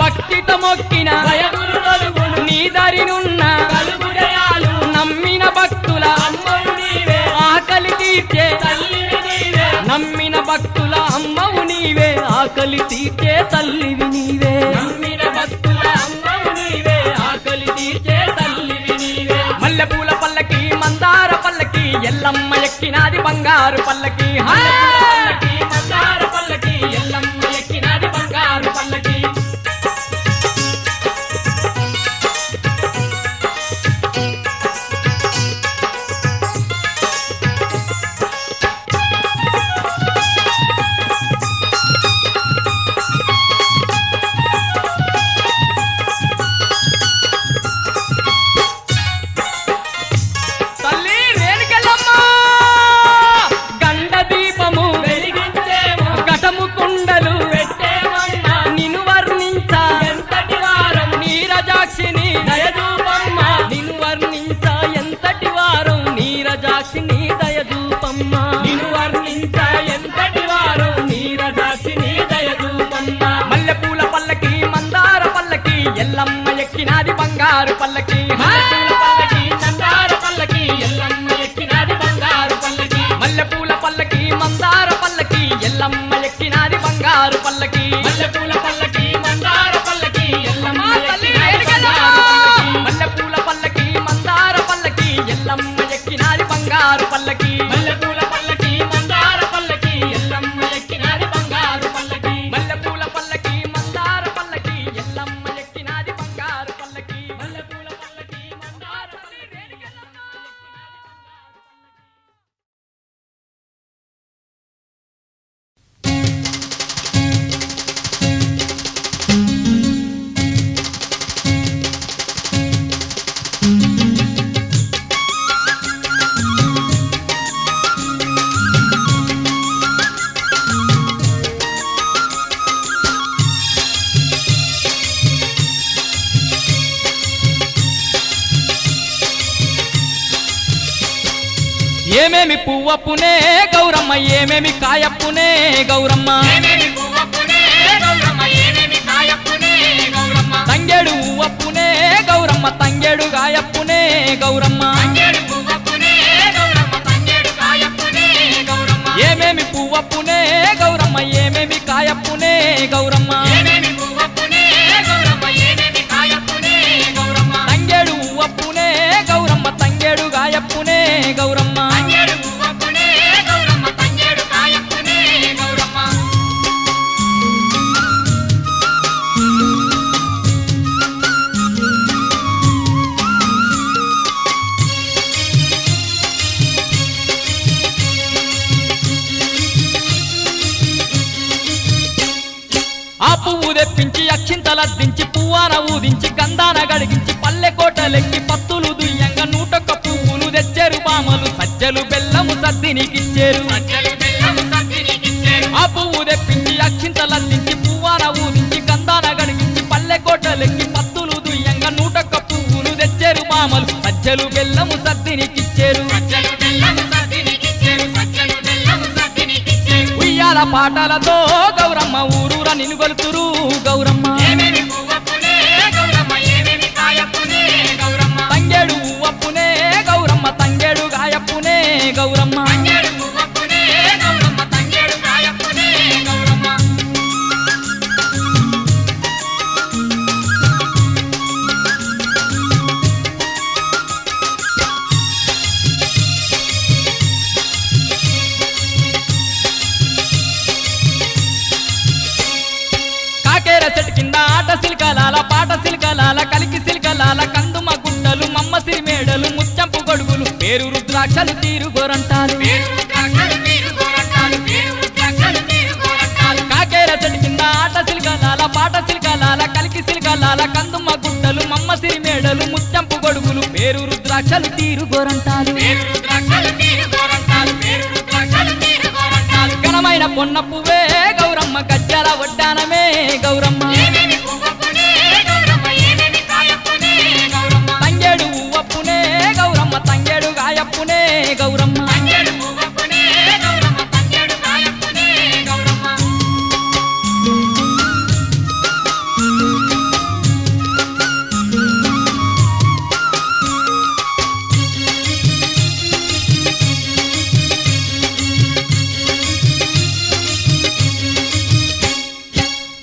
[SPEAKER 3] భక్తితో మొక్కిన భయగురు నలుగురు నీ దరినున్న కలుగుడయాలు నమ్మిన భక్తుల అమ్మవు నీవే ఆకలి తీర్చే తల్లివి నీవే నమ్మిన భక్తుల అమ్మవు నీవే ఆకలి తీర్చే తల్లివి నీవే నమ్మిన భక్తుల అమ్మవు నీవే ఆకలి తీర్చే తల్లివి నీవే మల్లెపూల పల్లకి మందార పల్లకి ఎల్లమ్మ ఎక్కినాది బంగారు పల్లకి పల్లకి మందార పల్లకి ఎల్లమ్మ ఎక్కినాది బంగారు పల్లకి తల్లి రేణుకెళ్ళమ్మ గండ దీపము వెలిగించేము ఘటము కుండలు పెట్టేమమ్మ నిన్ను వర్ణించ ఎంతటి వారం నీరజాక్షిని దయదూపమ్మ నిన్ను వర్ణించ ఎంతటి వారం నీరజాక్షిని దయదూపమ్మ నిన్ను వర్ణించ ఎంతటి వారం నీరజాక్షిని దయదూపమ్మ మల్లెపూల పల్లకి మందార పల్లకి ఎల్లమ్మ ఎక్కినాది బంగారు పల్లకి మల్లెపూల పల్లకి మందార పల్లకి ఎల్లమ్మ ఎక్కినాది బంగారు పల్లకి మల్లెపూల పల్లకి మందార పల్లకి ఎల్లమ్మ ఎక్కినాది బంగారు పల్లకి మల్లెపూల పల్లకి మందార పల్లకి ఎల్లమ్మ ఎక్కినాది మల్లెపూల పల్లకి మందార పల్లకి ఎల్లమ్మ ఎక్కినాది బంగారు పల్లకి మల్లెపూల పల్లకి మందార పల్లకి ఎల్లమ్మ ఎక్కినాది బంగారు పల్లకి మల్లెపూల పల్లకి మందార పల్లకి ఎల్లమ్మ ఎక్కినాది బంగారు పల్లకి మల్లెపూల పల్లకి మందార పల్లకి ఏమేమి పువ్వప్పునే గౌరమ్మ ఏమేమి కాయప్పునే గౌరమ్మ తంగేడు ఉవ్వప్పునే గౌరమ్మ తంగేడు గాయప్పునే గౌరమ్మ ఏమేమి పువ్వప్పునే గౌరమ్మ ఏమేమి కాయప్పునే గౌరమ్మ తంగేడు ఉవ్వప్పునే గౌరమ్మ తంగేడు గాయప్పునే గౌరమ్మ పువ్వు తెప్పించి అక్షింతలద్దించి పువ్వాన ఊదించి గంధాన గడిగించి పల్లె కోటలెక్కి పత్తులు దుయ్యంగా 101 పువ్వులు తెచ్చారు బామలు సజ్జలు బెల్లము సద్దినికిచ్చారు ఆ పువ్వు సజ్జలు బెల్లము సద్దినికిచ్చేరు ఉయ్యాల పాటలతో గౌరమ్మ ఊరూర నిన్ను గొలుతురు గౌరమ్మ తంగేడు ఉవ్వప్పునే గౌరమ్మ తంగేడు గాయప్పునే గౌరమ్మ కాకేర చెట్టు కింద ఆట సిల్కలాల పాట సిల్కలాల కలికి సిల్కలాల కందుమ గుట్టలు మమ్మ సిరిమేడలు ముచ్చంపు గొడుగులు పేరు రుద్రాక్షలు తీరు గోరంటాలు కాకేర చెట్టు కింద ఆట సిల్కలాల పాట సిల్కలాల కలికి సిల్కలాల కందుమ గుట్టలు మమ్మ సిరిమేడలు ముచ్చంపు గొడుగులు పేరు రుద్రాక్షలు తీరు గోరంటాలు ఘనమైన పొన్న పువ్వే గౌరమ్మ గజ్జల వడ్డానమే గౌరమ్మ తంగేడు ఉవ్వప్పునే గౌరమ్మ తంగేడు గాయప్పునే గౌరమ్మ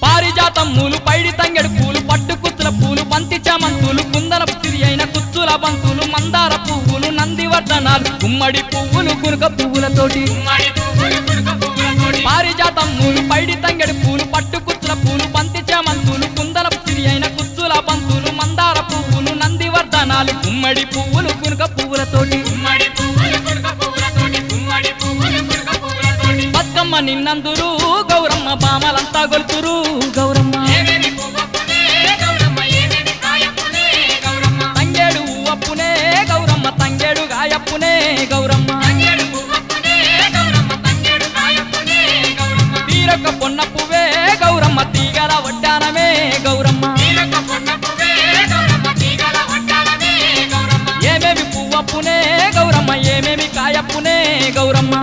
[SPEAKER 3] పారిజాతమ్ములు పైడి తంగెడు పూలు పట్టు కుచ్చుల పూలు బంతి చామంతులు కుందనపు సిరి అయిన కుచ్చుల బంతులు మందార పువ్వులు నందివర్ధనాలు గుమ్మడి పువ్వులు గునుక పువ్వులతోటి పారిజాతమ్ములు పైడి తంగెడు పూలు పట్టు కుచ్చుల పూలు బంతి చామంతులు కుందనపు సిరి అయిన కుచ్చుల బంతులు మందార పువ్వులు నందివర్ధనాలు గుమ్మడి పువ్వులు గునుక పువ్వులతోటి బతుకమ్మ నిన్నందురు గౌరమ్మ బామలంతా గొలుతురు గౌరమ్మ తంగేడు ఉవ్వప్పునే గౌరమ్మ తంగేడు గాయప్పునే గౌరమ్మ తీరొక్క పొన్న పువ్వే గౌరమ్మ తీగల వడ్డానమే గౌరమ్మ ఏమేమి పువ్వప్పునే గౌరమ్మ ఏమేమి కాయప్పునే గౌరమ్మ